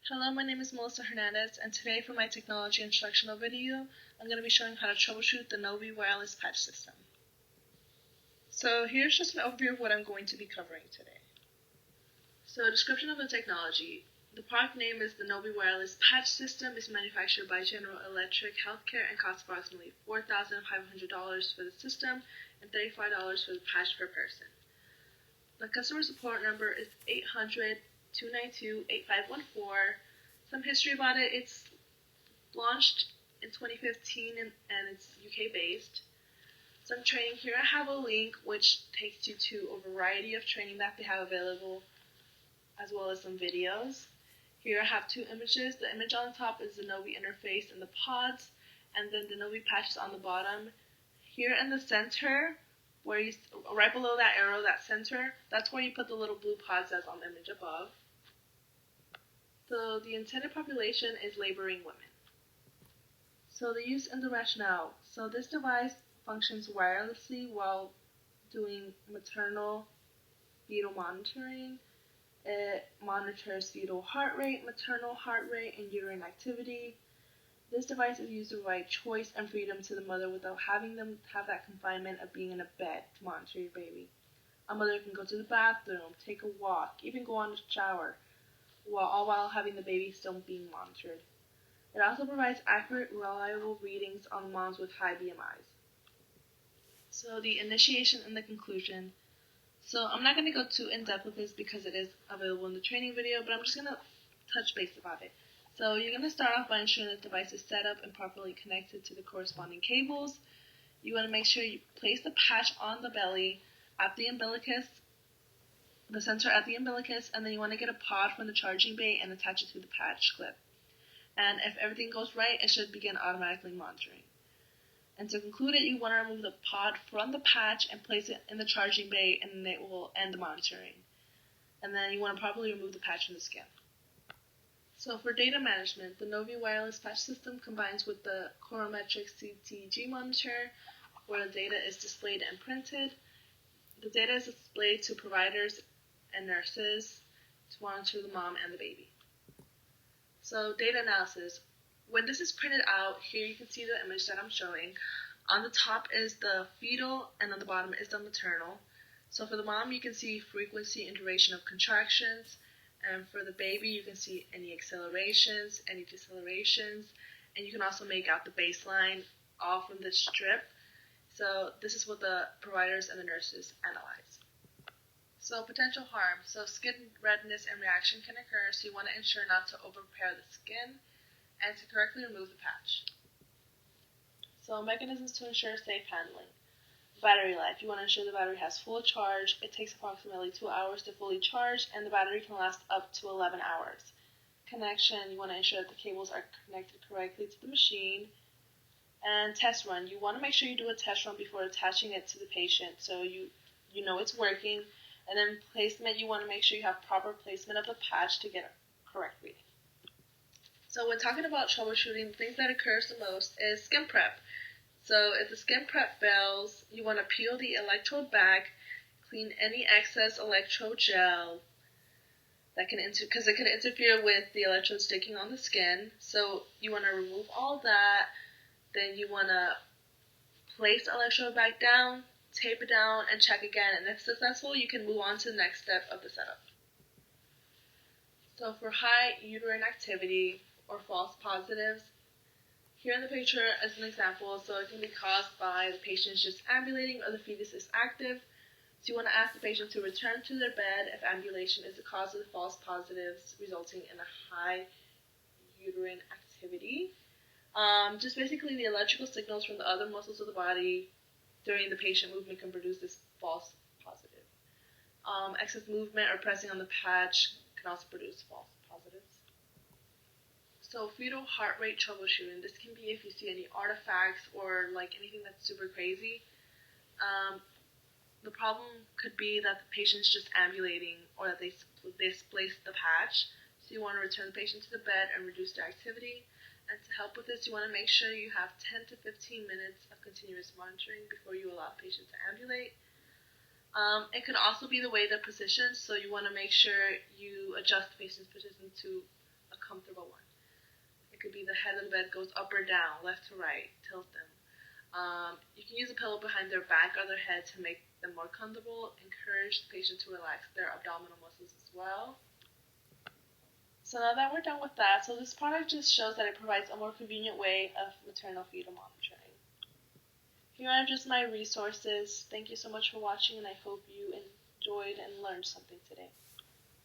Hello, my name is Melissa Hernandez, and today for my technology instructional video, I'm going to be showing how to troubleshoot the Novy wireless patch system. So here's just an overview of what I'm going to be covering today. So description of the technology. The product name is the Novy wireless patch system. It's manufactured by General Electric Healthcare and costs approximately $4,500 for the system and $35 for the patch per person. The customer support number is 800-292-8514. Some history about it. It's launched in 2015 and it's UK based. Some training. Here I have a link which takes you to a variety of training that they have available, as well as some videos. Here I have two images. The image on the top is the Novy interface and the pods, and then the Novy patches on the bottom. Here in the center, where you right below that arrow, that center, that's where you put the little blue pods that's on the image above. So the intended population is laboring women. So the use and the rationale. So this device functions wirelessly while doing maternal fetal monitoring. It monitors fetal heart rate, maternal heart rate, and uterine activity. This device is used to provide choice and freedom to the mother without having them have that confinement of being in a bed to monitor your baby. A mother can go to the bathroom, take a walk, even go on a shower, all while having the baby still being monitored. It also provides accurate, reliable readings on moms with high BMIs. So the initiation and the conclusion. So I'm not going to go too in-depth with this because it is available in the training video, but I'm just going to touch base about it. So you're going to start off by ensuring the device is set up and properly connected to the corresponding cables. You want to make sure you place the patch on the belly at the umbilicus, the sensor at the umbilicus, and then you want to get a pod from the charging bay and attach it to the patch clip. And if everything goes right, it should begin automatically monitoring. And to conclude it, you want to remove the pod from the patch and place it in the charging bay, and it will end the monitoring. And then you want to properly remove the patch from the skin. So for data management, the Novy wireless patch system combines with the Corometric CTG monitor, where the data is displayed and printed. The data is displayed to providers and nurses to monitor the mom and the baby. So data analysis. When this is printed out, here you can see the image that I'm showing. On the top is the fetal and on the bottom is the maternal. So for the mom, you can see frequency and duration of contractions. And for the baby, you can see any accelerations, any decelerations, and you can also make out the baseline all from this strip. So this is what the providers and the nurses analyze. So potential harm. So skin redness and reaction can occur, so you want to ensure not to over-prepare the skin and to correctly remove the patch. So mechanisms to ensure safe handling. Battery life. You want to ensure the battery has full charge. It takes approximately 2 hours to fully charge, and the battery can last up to 11 hours. Connection. You want to ensure that the cables are connected correctly to the machine. And test run. You want to make sure you do a test run before attaching it to the patient so you know it's working. And then placement. You want to make sure you have proper placement of the patch to get a correct reading. So when talking about troubleshooting, the things that occurs the most is skin prep. So if the skin prep fails, you want to peel the electrode back, clean any excess electrode gel that can because it can interfere with the electrode sticking on the skin. So you want to remove all that. Then you want to place the electrode back down, tape it down, and check again. And if successful, you can move on to the next step of the setup. So for high uterine activity or false positives, here in the picture as an example, so it can be caused by the patient just ambulating or the fetus is active. So you want to ask the patient to return to their bed if ambulation is the cause of the false positives resulting in a high uterine activity. Just basically the electrical signals from the other muscles of the body during the patient movement can produce this false positive. Excess movement or pressing on the patch can also produce false positives. So fetal heart rate troubleshooting. This can be if you see any artifacts or like anything that's super crazy. The problem could be that the patient's just ambulating or that they displaced the patch. So you want to return the patient to the bed and reduce their activity. And to help with this, you want to make sure you have 10 to 15 minutes of continuous monitoring before you allow the patient to ambulate. It could also be the way they're positioned, so you want to make sure you adjust the patient's position to comfortable one. It could be the head of the bed goes up or down, left to right, tilt them. You can use a pillow behind their back or their head to make them more comfortable. Encourage the patient to relax their abdominal muscles as well. So now that we're done with that, so this product just shows that it provides a more convenient way of maternal fetal monitoring. Here are just my resources. Thank you so much for watching, and I hope you enjoyed and learned something today.